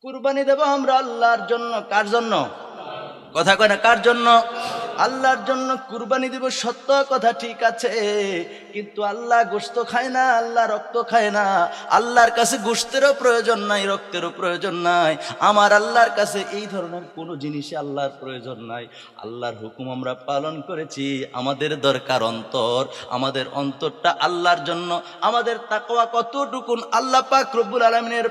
কুরবানি দেব আমরা আল্লাহর জন্য। কার জন্য? কথা কয় না, কার জন্য? আল্লাহর জন্য কুরবানি দিব, সত্য কথা, ঠিক আছে, কিন্তু আল্লাহ গোশত খায় না, আল্লাহ রক্ত খায় না। আল্লাহর কাছে গোশতেরও প্রয়োজন নাই, রক্তেরও প্রয়োজন নাই। আমার আল্লাহর কাছে এই ধরনের কোনো জিনিসই আল্লাহর প্রয়োজন নাই। আল্লাহর হুকুম আমরা পালন করেছি। আমাদের দরকার অন্তর, আমাদের অন্তরটা আল্লাহর জন্য। আমাদের তাকওয়া কতটুকুন, আল্লাহ পাক রব্বুল আলামিনের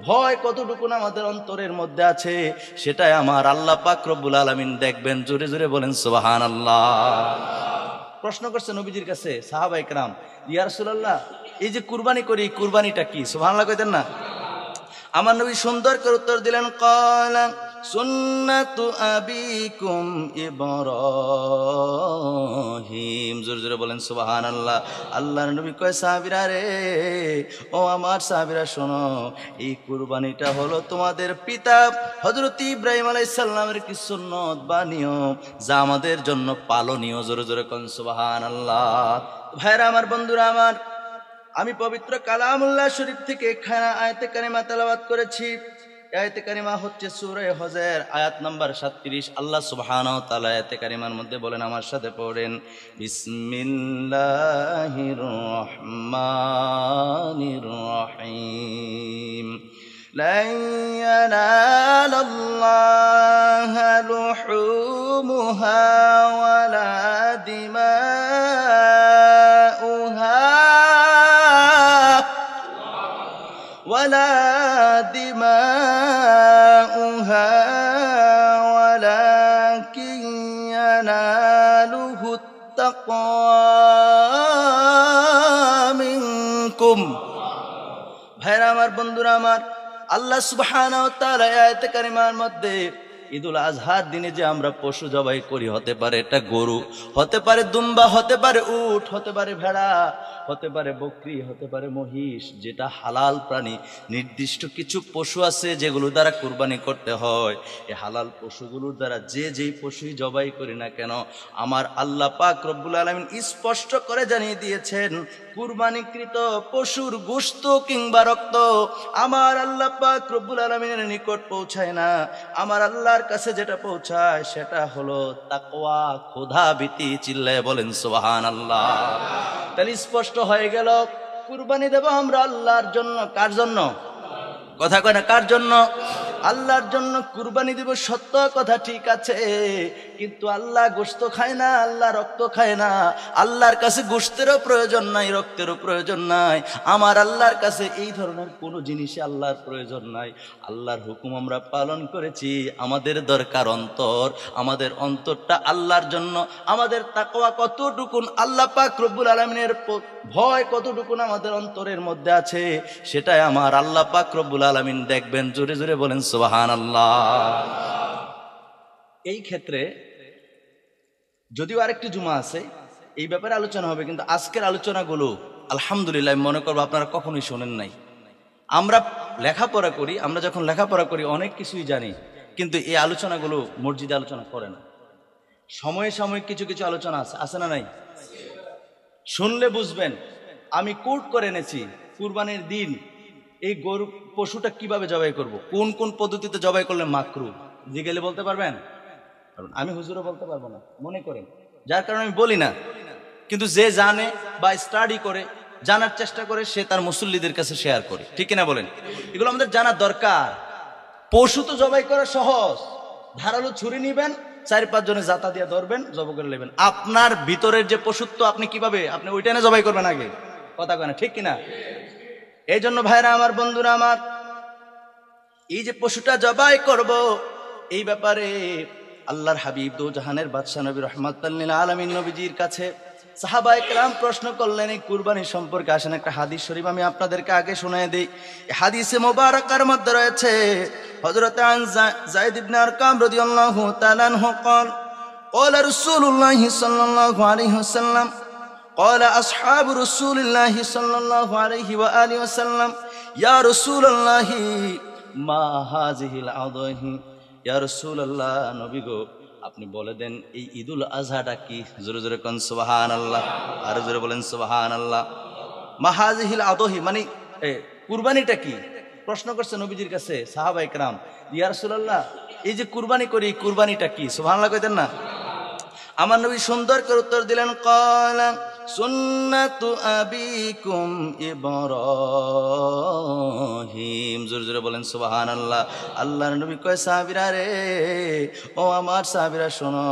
ভয় কতটুকুন আমাদের অন্তরের মধ্যে আছে, সেটাই আমার আল্লাহ পাক রব্বুল আলামিন দেখবেন। জোরে জোরে বলেন সুবহানাল্লাহ। প্রশ্ন করছে নবীজির কাছে সাহাবায়ে কেরাম, ইয়া রাসূলুল্লাহ, এই যে কুরবানি করি, কুরবানিটা কি? সুবহানাল্লাহ কইতেন না? আমার নবী সুন্দর করে উত্তর দিলেন, ক্বালা সুন্নাতু আবিকুম ইব্রাহিম। জোরে জোরে বলেন সুবহানাল্লাহ। আল্লাহর নবী কয়, সাহাবীরা রে, ও আমার সাহাবীরা শোনো, এই কুরবানিটা হলো তোমাদের পিতা হযরত ইব্রাহিম আলাইহিস সালামের কি সুন্নাত বা নিয়ম, যা আমাদের জন্য পালনীয়। জোরে জোরে কোন সুবহানাল্লাহ। ভাইরা আমার, বন্ধুরা আমার, আমি পবিত্র কালামুল্লাহ শরীফ থেকে একখানা আয়াতে কারিমা তেলাওয়াত করেছি। আয়াতে কারিমা হচ্ছে সূরা হজের আয়াত নাম্বার 37। আল্লাহ সুবহানাহু ওয়া তাআলা আয়াতে কারিমার মধ্যে বলেন, আমার সাথে পড়েন, বিসমিল্লাহির রহমানির রহিম। লা ইয়ানালাল্লাহা লুহুমুহা ওয়ালা দিমাউহা ওয়ালাকিন ইয়ানালুহুত তাকওয়া মিনকুম। ভাইরা আমার, বন্ধুরা আমার, আল্লাহ সুবহানাহু ওয়া তাআলা আয়াতে কারিমার মধ্যে ঈদুল আজহার দিনে যে আমরা পশু জবাই করি, হতে পারে এটা গরু, হতে পারে দুম্বা, হতে পারে উট, হতে পারে ভেড়া, হতে পারে বকরি, হতে পারে মহিষ, যেটা হালাল প্রাণী। নির্দিষ্ট কিছু পশু আছে যেগুলো দ্বারা কুরবানি করতে হয়। এই হালাল পশুগুলোর দ্বারা যে যেই পশুই জবাই করি না কেন, আমার আল্লাহ পাক রব্বুল আলামিন স্পষ্ট করে জানিয়ে দিয়েছেন, কুরবানিকৃত পশুর গোশত কিংবা রক্ত আমার আল্লাহ পাক রব্বুল আলামিনের নিকট পৌঁছায় না। আমার আল্লাহর কাছে যেটা পৌঁছায় সেটা হলো তাকওয়া, খোদা ভীতি। চিল্লায় বলেন সুবহানাল্লাহ। তাহলে স্পষ্ট হয়ে গেল, কুরবানি দেব আমরা আল্লাহর জন্য। কার জন্য? কথা কয় না, কার জন্য? আল্লাহর জন্য কুরবানি দিব, সত্য কথা, ঠিক আছে, কিন্তু আল্লাহ গোশত খায় না, আল্লাহ রক্ত খায় না। আল্লাহর কাছে গোশতেরও প্রয়োজন নাই, রক্তেরও প্রয়োজন নাই। আমার আল্লাহর কাছে এই ধরনের কোনো জিনিসই আল্লাহর প্রয়োজন নাই। আল্লাহর হুকুম আমরা পালন করেছি। আমাদের দরকার অন্তর, আমাদের অন্তরটা আল্লাহর জন্য। আমাদের তাকওয়া কতটুকুন, আল্লাহ পাক রব্বুল আলামিনের ভয় কতটুকুন আমাদের অন্তরের মধ্যে আছে, সেটাই আমার আল্লাহ পাক রব্বুল আলামিন দেখবেন। জোরে জোরে বলেন সুবহানাল্লাহ। এই ক্ষেত্রে যদিও আরেকটি জুমা আছে, এই ব্যাপারে আলোচনা হবে, কিন্তু আজকের আলোচনাগুলো আলহামদুলিল্লাহ মনে করবো আপনারা কখনোই শোনেন নাই। আমরা লেখাপড়া করি, আমরা যখন লেখাপড়া করি অনেক কিছুই জানি, কিন্তু এই আলোচনাগুলো মসজিদে আলোচনা করে না। সময়ে সাময়িক কিছু কিছু আলোচনা আছে না নাই? শুনলে বুঝবেন। আমি কোট করে এনেছি, কুরবানির দিন এই গরু পশুটা কিভাবে জবাই করব, কোন কোন পদ্ধতিতে জবাই করলে মাকরু, জিগেলে বলতে পারবেন? আমি হুজুরও বলতে পারবো না, মনে করেন, যার কারণে আমি বলি না। কিন্তু যে জানে বা স্টাডি করে, জানার চেষ্টা করে, সে তার মুসল্লিদের কাছে শেয়ার করে, ঠিক কিনা বলেন? এগুলো আমাদের জানা দরকার। পশু তো জবাই করা সহজ, ধারালো ছুরি নিবেন, 4-5 জনে জাতা দিয়ে ধরবেন, জব করে নেবেন। আপনার ভিতরের যে পশুত্ব, আপনি কিভাবে, আপনি ওইটা না জবাই করবেন আগে, কথা কয় না, ঠিক কিনা? এই জন্য ভাইরা আমার, বন্ধুরা আমার, এই যে পশুটা জবাই করব, এই ব্যাপারে আল্লাহর হাবিব দো জাহানের বাদশা নবী রাহমাতুল লিল আলামিন নবীজির কাছে সাহাবায়ে কেরাম প্রশ্ন করলেন এই কুরবানি সম্পর্কে। আসেন একটা হাদিস শরীফ আমি আপনাদেরকে আগে শোনায় দেই। এই হাদিসে মোবারকার মধ্যে রয়েছে, হযরত যায়েদ ইবনে আরকাম রাদিয়াল্লাহু তাআলা আনহু قال قال رسول الله صلى الله عليه وسلم قال أصحاب رسول الله صلى الله عليه وآله وسلم يا رسول الله ما هذه الأضاحي। ইয়া রাসূলুল্লাহ, নবী গো, আপনি বলে দেন এই ঈদুল আজহাটা কি? জোরে জোরে কোন সুবহানাল্লাহ, আর জোরে বলেন সুবহানাল্লাহ। মা হাযিহিল আদহি, মানে কুরবানিটা কি? প্রশ্ন করছে নবীজির কাছে সাহাবায়ে কেরাম, ইয়া রাসূলুল্লাহ এই যে কুরবানি করি, কুরবানিটা কি? সুবহানাল্লাহ কইতেন না? আমার নবী সুন্দর করে উত্তর দিলেন, ক্বালা সুন্নাতু আবিকুম ইব্রাহিম। জোরে জোরে বলেন সুবহানাল্লাহ। আল্লাহর নবী কয়, সাহাবীরা রে, ও আমার সাহাবীরা শোনো,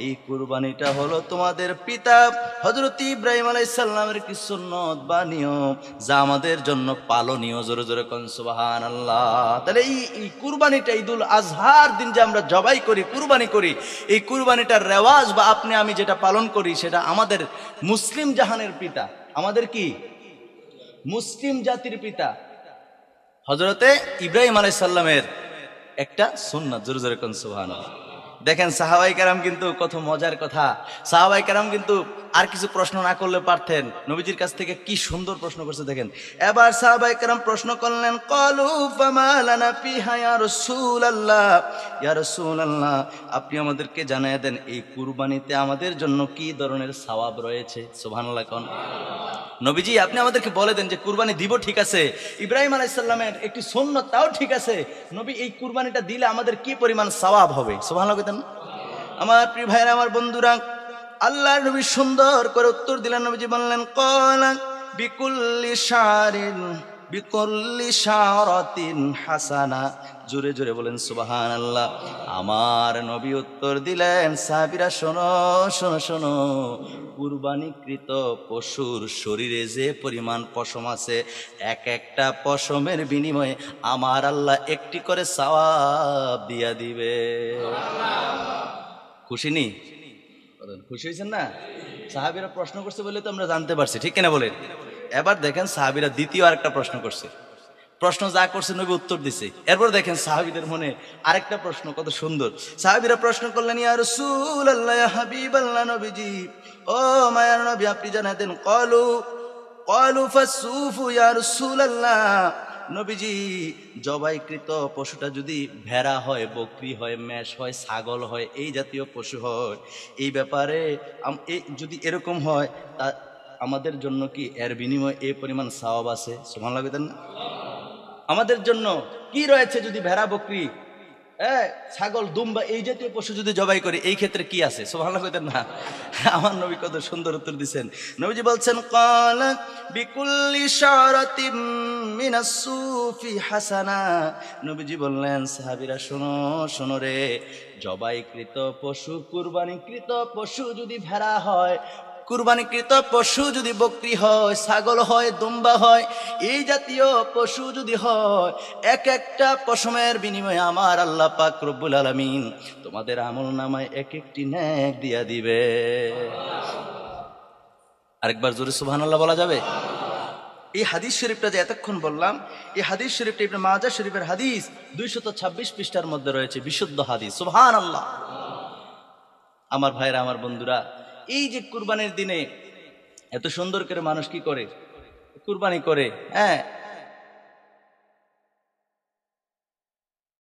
এই কুরবানিটা হলো তোমাদের পিতা হযরত ইব্রাহিম আলাইহিস সালামের কি সুন্নত বা নিয়ম, যা আমাদের জন্য পালনীয়। জোরে জোরে কোন সুবহানাল্লাহ। তাহলে এই কুরবানিটা ঈদুল আজহার দিন যে আমরা জবাই করি, কুরবানি করি, এই কুরবানিটার রেওয়াজ বা আপনি আমি যেটা পালন করি, সেটা আমাদের মুসলিম জাহানের পিতা, আমাদের কি মুসলিম জাতির পিতা হযরতে ইব্রাহিম আলাইহিস সালামের একটা সুন্নাত। জোরে জোরে কোন সুবহানাল্লাহ। দেখেন সাহাবায়ে কেরাম কিন্তু কত মজার কথা, সাহাবায়ে কেরাম কিন্তু আর কিছু প্রশ্ন না করলে পারতেন, নবীজির কাছ থেকে কি সুন্দর প্রশ্ন করছে দেখেন। এবার সাহাবায়ে কেরাম প্রশ্ন করলেন, ক্বালু ফামা লানা ফিহা ইয়া রাসূলুল্লাহ, ইয়া রাসূলুল্লাহ আপনি আমাদেরকে জানিয়ে দেন এই কুরবানিতে আমাদের জন্য কি ধরনের সওয়াব রয়েছে। সুবহানাল্লাহ কোন নবীজি, আপনি আমাদেরকে বলে দেন যে কুরবানি দিব ঠিক আছে, ইব্রাহিম আলাইহিস সালামের একটি সুন্নাত তাও ঠিক আছে, নবী এই কুরবানিটা দিলে আমাদের কি পরিমাণ সওয়াব হবে। সুবহানাল্লাহ কইতেন। আমার প্রিয় ভাইরা, আমার বন্ধুরা, আল্লাহর নবী সুন্দর করে উত্তর দিলেন। নবীজি বললেন, ক্বালা বিকুল্লি শারিন বিকুল্লি শারাতিন হাসানা। জোরে জোরে বলেন সুবহানাল্লাহ। আমার নবী উত্তর দিলেন, সাহাবীরা শোনো শোনো শোনো, কুরবানিকৃত পশুর শরীরে যে পরিমাণ পশম আছে, এক একটা পশমের বিনিময়ে আমার আল্লাহ একটি করে সওয়াব দিয়া দিবে। খুশি নি? খুশি হয়েছেন না? সাহাবীরা প্রশ্ন করছে বলে তো আমরা জানতে পারছি, ঠিক কিনা বলেন? এবার দেখেন সাহাবীরা দ্বিতীয় আরেকটা প্রশ্ন করছে, প্রশ্ন যা করছে নবী উত্তর দিছে। এরপর দেখেন সাহাবীদের মনে আরেকটা প্রশ্ন, কত সুন্দর। সাহাবীরা প্রশ্ন করলেন, ইয়া রাসূলুল্লাহ, ইয়া হাবিবাল্লাহ, নবীজি ও মায়ার নবী আপনি জানাতেন দেন। ক্বালু ফাসুফু ইয়া রাসূলুল্লাহ, নবীজি জবাইকৃত পশুটা যদি ভেড়া হয়, বকরি হয়, মেষ হয়, ছাগল হয়, এই জাতীয় পশু হয়, এই ব্যাপারে যদি এরকম হয়, তা আমাদের জন্য কি এর বিনিময়ে এই পরিমাণ সওয়াব আছে? সুবহানাল্লাহ বলেন না? আমাদের জন্য কি রয়েছে যদি ভেড়া, বকরি, ছাগল, দুম্বা এই জাতীয় পশু যদি জবাই করি, এই ক্ষেত্রে কি আছে? সুবহানাল্লাহ কইতেন না? আমার নবী কত সুন্দর উত্তর দিচ্ছেন। নবীজি বলছেন, ক্বালা বিকুল্লি শারাতিম মিনাস সুফি হাসানা। নবীজি বললেন, সাহাবীরা শোনো শোনো রে, জবাইকৃত পশু, কুরবানিকৃত পশু যদি ভেড়া হয়, কুরবানিকৃত পশু যদি বকরি হয়, ছাগল হয়, দুম্বা হয়, এই জাতীয় পশু যদি হয়, এক একটা পশমের বিনিময়ে আমার আল্লাহ পাক রব্বুল আলামিন তোমাদের আমলনামায় এক একটি নেক দিয়া দিবে। আরেকবার জোরে সুবহানাল্লাহ বলা যাবে? এই হাদিস শরীফটা যে এতক্ষণ বললাম, এই হাদিস শরীফটা ইবনে মাজাহ শরীফের হাদিস 226 পৃষ্ঠার মধ্যে রয়েছে, বিশুদ্ধ হাদিস। সুবহানাল্লাহ। আমার ভাইরা, আমার বন্ধুরা, এই যে কুরবানির দিনে এত সুন্দর করে মানুষ কি করে, কুরবানি করে,